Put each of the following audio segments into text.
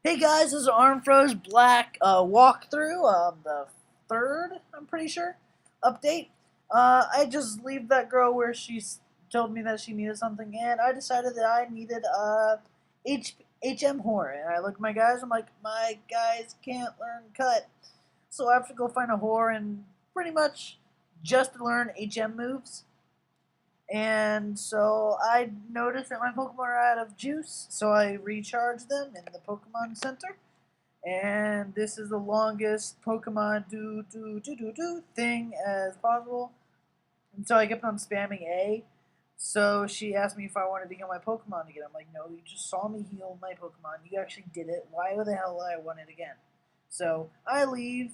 Hey guys, this is Armedfro's Black walkthrough, the third, I'm pretty sure, update. I just leave that girl where told me that she needed something, and I decided that I needed HM whore. And I look at my guys, I'm like, my guys can't learn cut, so I have to go find a whore and pretty much just learn HM moves. And so I noticed that my Pokemon are out of juice, so I recharge them in the Pokemon Center. And this is the longest Pokemon do thing as possible. And so I kept on spamming A. So she asked me if I wanted to heal my Pokemon again. I'm like, no, you just saw me heal my Pokemon. You actually did it. Why the hell would I want it again? So I leave,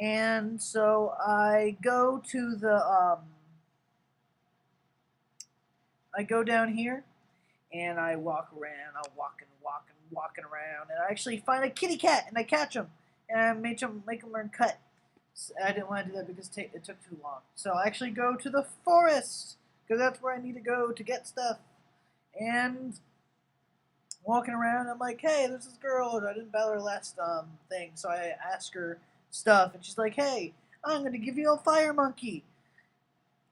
and so I go down here, and I walk around. I'm walking around, and I actually find a kitty cat, and I catch him, and I make him learn cut. So I didn't want to do that because it took too long. So I actually go to the forest because that's where I need to go to get stuff. And walking around, I'm like, hey, there's this girl. I didn't battle her last thing, so I ask her stuff, and she's like, hey, I'm gonna give you a fire monkey.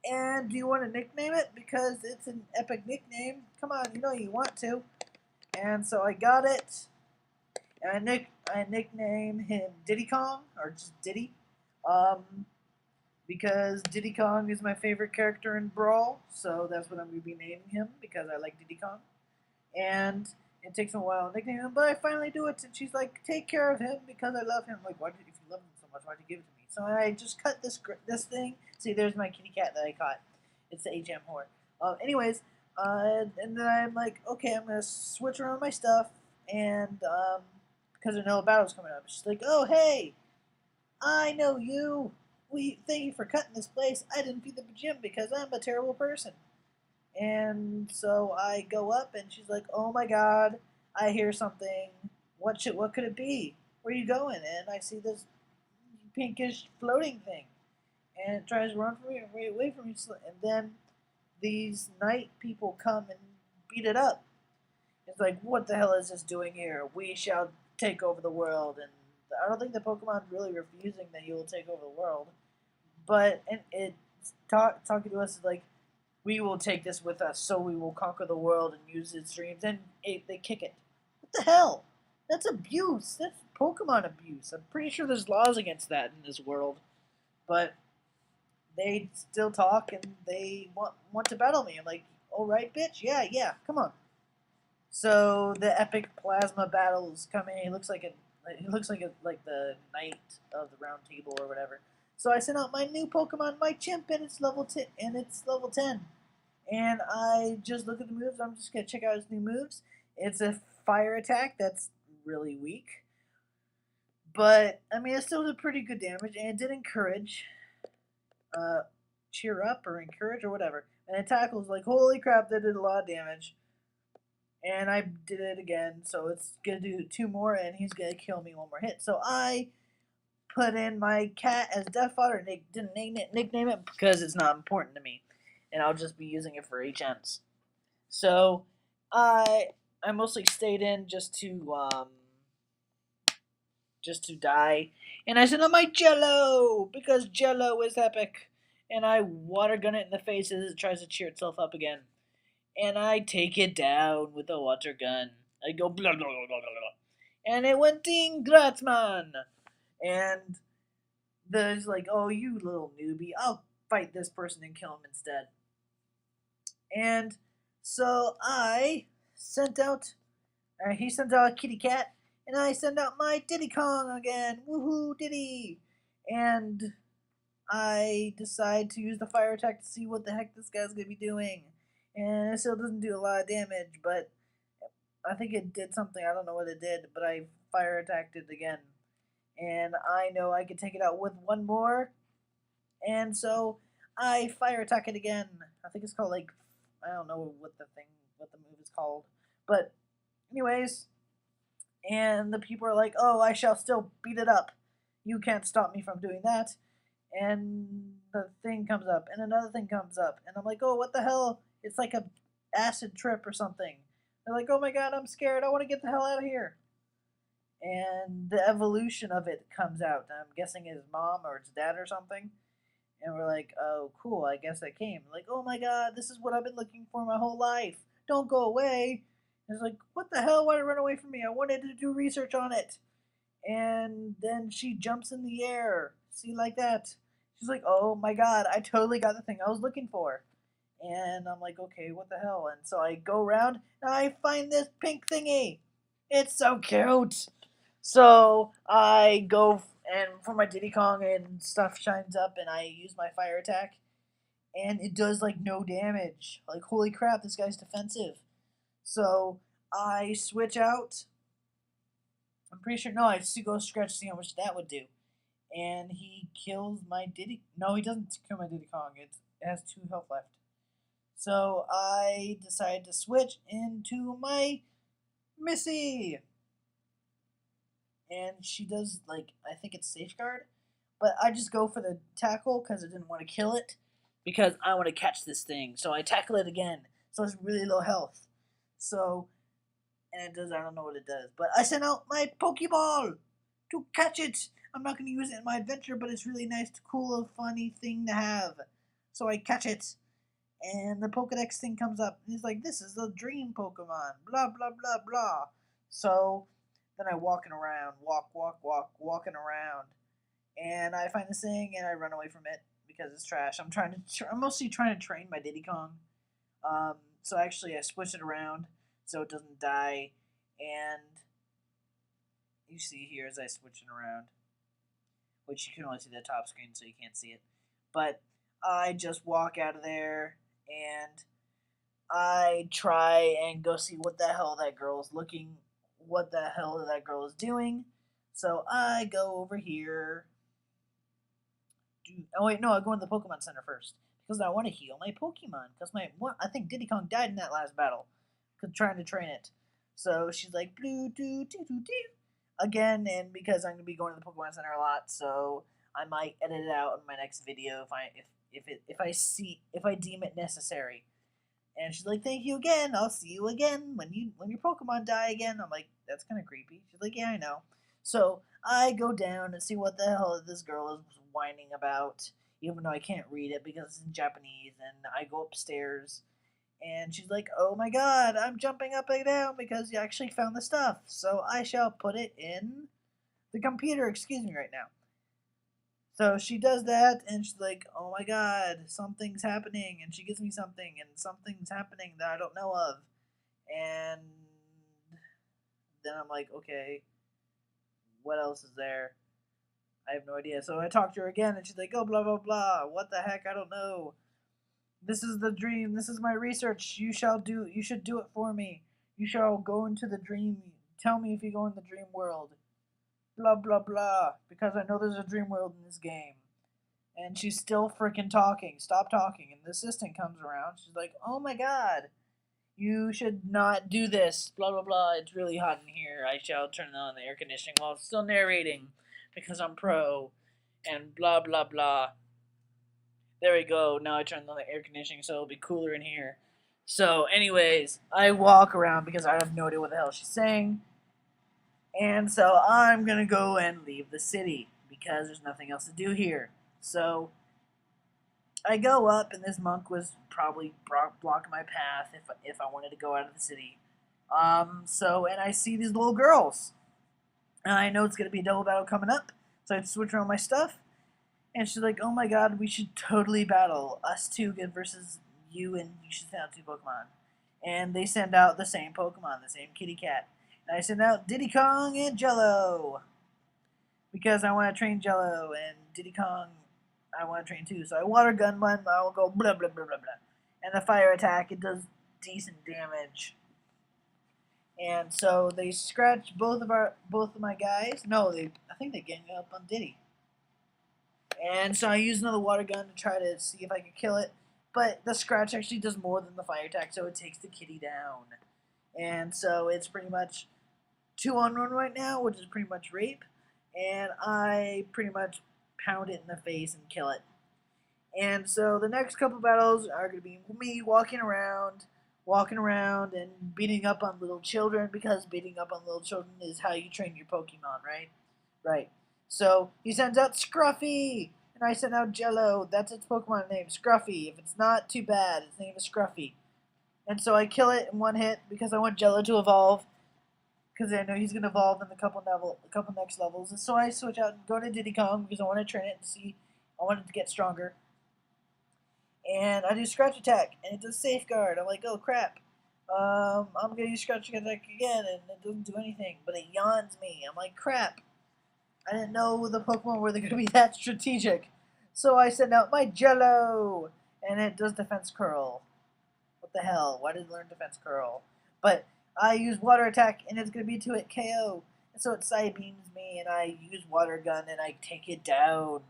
And do you want to nickname it? Because it's an epic nickname. Come on, you know you want to. And so I got it. And I nicknamed him Diddy Kong, or just Diddy. Um, because Diddy Kong is my favorite character in Brawl, so that's what I'm going to be naming him, because I like Diddy Kong. And it takes a while to nickname him, but I finally do it, and she's like, take care of him, because I love him. I'm like, if you love him so much, why'd you give it to me? So I just cut this thing. See, there's my kitty cat that I caught. It's the HM whore. Anyways, and then I'm like, okay, I'm gonna switch around my stuff, and because I know a battle's coming up. She's like, oh hey, I know you. We thank you for cutting this place. I didn't beat the gym because I'm a terrible person. And so I go up, and she's like, oh my god, I hear something. What could it be? Where are you going? And I see this pinkish floating thing, and it tries to run from me, right away from me. And then these night people come and beat it up. It's like, what the hell is this doing here? We shall take over the world. And I don't think the Pokemon's really refusing that you will take over the world. But talking to us like, we will take this with us, so we will conquer the world and use its dreams. And they kick it. What the hell? That's abuse. That's Pokemon abuse. I'm pretty sure there's laws against that in this world. But they still talk, and they want to battle me. I'm like, all right, bitch, yeah, come on. So the epic plasma battle is coming. It looks like the Knight of the Round Table or whatever. So I sent out my new Pokemon, my Chimp, and it's level 10. And I just look at the moves. I'm just gonna check out his new moves. It's a fire attack that's really weak, but I mean it still did pretty good damage, and it did encourage, uh, cheer up or encourage or whatever. And it tackles like holy crap, that did a lot of damage. And I did it again, so it's gonna do two more, and he's gonna kill me one more hit. So I put in my cat as Death Fodder. Didn't nickname it because it's not important to me, and I'll just be using it for HMs. So I I mostly stayed in just to die, and I sent out my Jello because Jello is epic, and I water gun it in the face as it tries to cheer itself up again, and I take it down with a water gun. I go blah blah blah blah blah, and it went ding Gratzman, and there's like, oh you little newbie, I'll fight this person and kill him instead. And so I sent out, he sent out a kitty cat, and I sent out my Diddy Kong again. Woohoo, Diddy! And I decide to use the fire attack to see what the heck this guy's gonna be doing. And it still doesn't do a lot of damage, but I think it did something. I don't know what it did, but I fire attacked it again. And I know I can take it out with one more. And so I fire attack it again. I think it's called like, I don't know what the move is called. But anyways, and the people are like, "Oh, I shall still beat it up. You can't stop me from doing that." And the thing comes up, and another thing comes up, and I'm like, "Oh, what the hell? It's like a acid trip or something." They're like, "Oh my god, I'm scared. I want to get the hell out of here." and the evolution of it comes out. I'm guessing his mom or his dad or something. And we're like, oh, cool, I guess I came. Like, oh my god, this is what I've been looking for my whole life. Don't go away. And it's like, what the hell? Why did it run away from me? I wanted to do research on it. And then she jumps in the air. See, like that. She's like, oh my god, I totally got the thing I was looking for. And I'm like, okay, what the hell? And so I go around and I find this pink thingy. It's so cute. So I go and for my Diddy Kong and stuff shines up and I use my fire attack and it does like no damage. Like holy crap, this guy's defensive. So I switch out. I'm pretty sure no, I just go scratch to see how much that would do. And he kills my Diddy. No, he doesn't kill my Diddy Kong. It has 2 health left. So I decide to switch into my Missy. And she does like I think it's safeguard, but I just go for the tackle because I didn't want to kill it because I want to catch this thing. So I tackle it again. So it's really low health. So and it does I don't know what it does, but I send out my Pokeball to catch it. I'm not going to use it in my adventure, but it's really nice, cool, funny thing to have. So I catch it, and the Pokedex thing comes up. And he's like, "This is the dream Pokemon." Blah blah blah blah. So then I walking around, walking around, and I find this thing and I run away from it because it's trash. I'm mostly trying to train my Diddy Kong. So actually I switch it around so it doesn't die, and you see here as I switch it around, which you can only see the top screen so you can't see it. But I just walk out of there and I try and go see what the hell that girl's looking, what the hell that girl is doing. So I go over here. Oh wait, no, I go into the Pokemon Center first because I want to heal my Pokemon. Because I think Diddy Kong died in that last battle, trying to train it. So she's like blue doo doo doo doo again, and because I'm gonna be going to the Pokemon Center a lot, so I might edit it out in my next video if I deem it necessary. And she's like, "Thank you again. I'll see you again when your Pokemon die again." I'm like, "That's kind of creepy." She's like, "Yeah, I know." So I go down and see what the hell this girl is whining about, even though I can't read it because it's in Japanese. And I go upstairs, and she's like, "Oh my God, I'm jumping up and down because you actually found the stuff. So I shall put it in the computer. Excuse me, right now." So she does that, and she's like, "Oh my god, something's happening," and she gives me something, and something's happening that I don't know of, and then I'm like, "Okay, what else is there?" I have no idea. So I talk to her again, and she's like, "Oh, blah blah blah. What the heck? I don't know. This is the dream. This is my research. You should do it for me. You shall go into the dream. Tell me if you go in the dream world. Blah blah blah. Because I know there's a dream world in this game." And she's still freaking talking. Stop talking. And the assistant comes around. She's like, "Oh my god, you should not do this. Blah blah blah. It's really hot in here. I shall turn on the air conditioning while still narrating because I'm pro." And blah blah blah. There we go. Now I turned on the air conditioning so it'll be cooler in here. So, anyways, I walk around because I have no idea what the hell she's saying. And so I'm gonna go and leave the city because there's nothing else to do here. So I go up, and this monk was probably blocking my path if I wanted to go out of the city. And I see these little girls, and I know it's gonna be a double battle coming up. So I switch around my stuff, and she's like, "Oh my god, we should totally battle us two versus you, and you should send out 2 Pokemon." And they send out the same Pokemon, the same kitty cat. And I send out Diddy Kong and Jello because I want to train Jello, and Diddy Kong I want to train too. So I water gun one, I'll go blah blah blah blah blah. And the fire attack, it does decent damage. And so they scratch both of my guys. No, I think they gang up on Diddy. And so I use another water gun to try to see if I can kill it. But the scratch actually does more than the fire attack, so it takes the kitty down. And so it's pretty much 2-on-1 right now, which is pretty much rape. And I pretty much pound it in the face and kill it. And so the next couple battles are going to be me walking around walking around and beating up on little children, because beating up on little children is how you train your Pokemon, right? Right. So he sends out Scruffy, and I send out Jello. That's its Pokemon name, Scruffy. If it's not, too bad. Its name is Scruffy. And so I kill it in one hit because I want Jello to evolve, because I know he's gonna evolve in the couple next levels. And so I switch out and go to Diddy Kong because I want to train it and see. I want it to get stronger. And I do Scratch Attack, and it does Safeguard. I'm like, oh crap. I'm gonna use Scratch Attack again, and it doesn't do anything. But it yawns me. I'm like, crap. I didn't know the Pokemon were gonna be that strategic. So I send out my Jello, and it does Defense Curl. What the hell? Why did it learn Defense Curl? But I use Water Attack, and it's gonna be 2-hit KO. And so it Psybeams me, and I use Water Gun, and I take it down.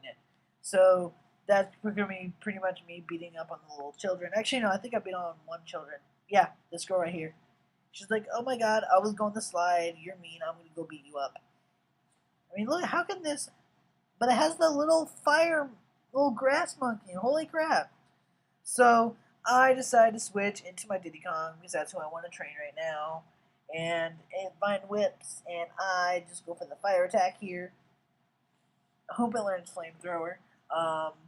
So that's gonna be pretty much me beating up on the little children. Actually, no, I think I beat on one children. Yeah, this girl right here. She's like, oh my god, I was going to slide. You're mean. I'm gonna go beat you up. I mean, look, how can this? But it has the little little grass monkey. Holy crap! So I decided to switch into my Diddy Kong because that's who I want to train right now. And it Vine Whips, and I just go for the fire attack here. I hope it learns Flamethrower.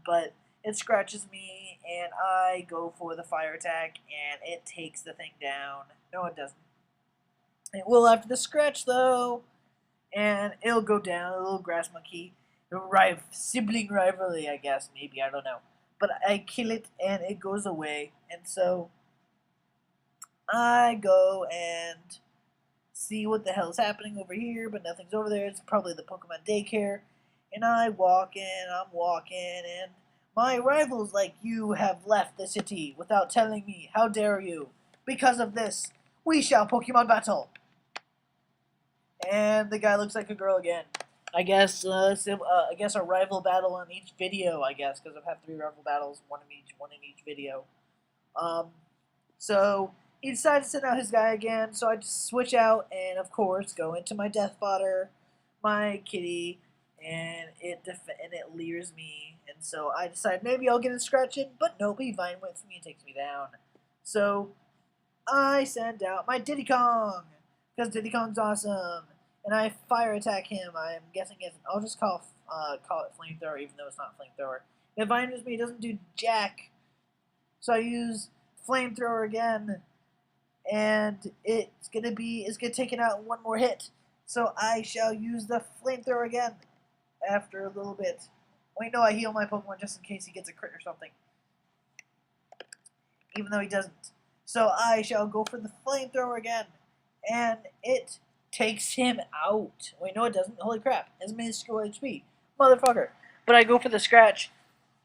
But it scratches me, and I go for the fire attack, and it takes the thing down. No, it doesn't. It will after the scratch, though, and it'll go down. A little grass monkey, sibling rivalry, I guess. Maybe, I don't know. But I kill it, and it goes away, and so I go and see what the hell is happening over here, but nothing's over there. It's probably the Pokemon daycare. And I'm walking, and my rivals like you have left the city without telling me. How dare you? Because of this, we shall Pokemon battle. And the guy looks like a girl again. I guess a rival battle in each video. I guess because I've had 3 rival battles, one in each video. So he decided to send out his guy again. So I just switch out and of course go into my Death Fodder, my kitty. And it leers me, and so I decide maybe I'll get a scratch in, but nope, he Vine Whips me and takes me down. So I send out my Diddy Kong, because Diddy Kong's awesome, and I fire attack him. I'm guessing I'll just call it Flamethrower, even though it's not Flamethrower. If Vine Whips me, it doesn't do jack, so I use Flamethrower again, and it's gonna take it out in one more hit. So I shall use the Flamethrower again. After a little bit. Wait, no, I heal my Pokemon just in case he gets a crit or something. Even though he doesn't. So I shall go for the Flamethrower again. And it takes him out. Wait, no, it doesn't. Holy crap. It has minuscule HP. Motherfucker. But I go for the scratch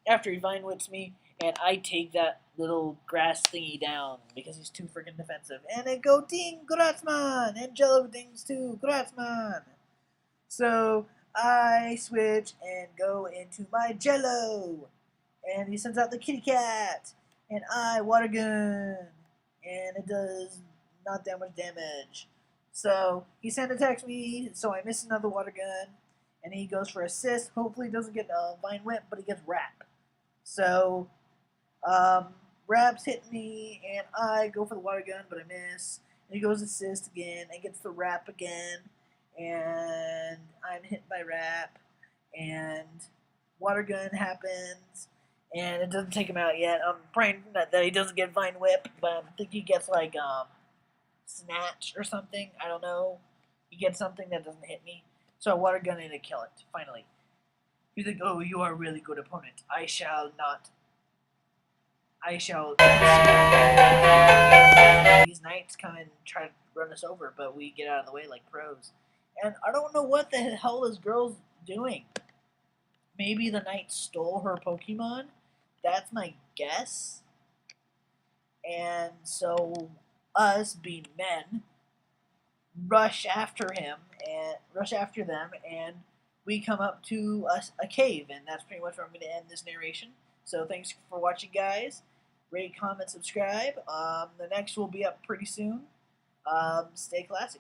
after he Vine Whips me, and I take that little grass thingy down because he's too freaking defensive. And it go ding, Grassman! And Jello dings too, Grassman! So I switch and go into my Jello, and he sends out the kitty cat, and I water gun, and it does not that much damage. So he sand attacks me, so I miss another water gun, and he goes for assist. Hopefully he doesn't get Vine Whip, but he gets Wrap. So Wrap's hit me, and I go for the water gun, but I miss. And he goes assist again, and gets the Wrap again. And I'm hit by Wrap, and Water Gun happens, and it doesn't take him out yet. I'm praying that he doesn't get Vine Whip, but I think he gets like Snatch or something. I don't know. He gets something that doesn't hit me, so I Water Gun it to kill it. Finally, he's like, "Oh, you are a really good opponent. I shall not. I shall." These knights come and try to run us over, but we get out of the way like pros. And I don't know what the hell this girl's doing. Maybe the knight stole her Pokemon? That's my guess. And so us, being men, rush after them, and we come up to a cave, and that's pretty much where I'm going to end this narration. So thanks for watching, guys. Rate, comment, subscribe. The next will be up pretty soon. Stay classy.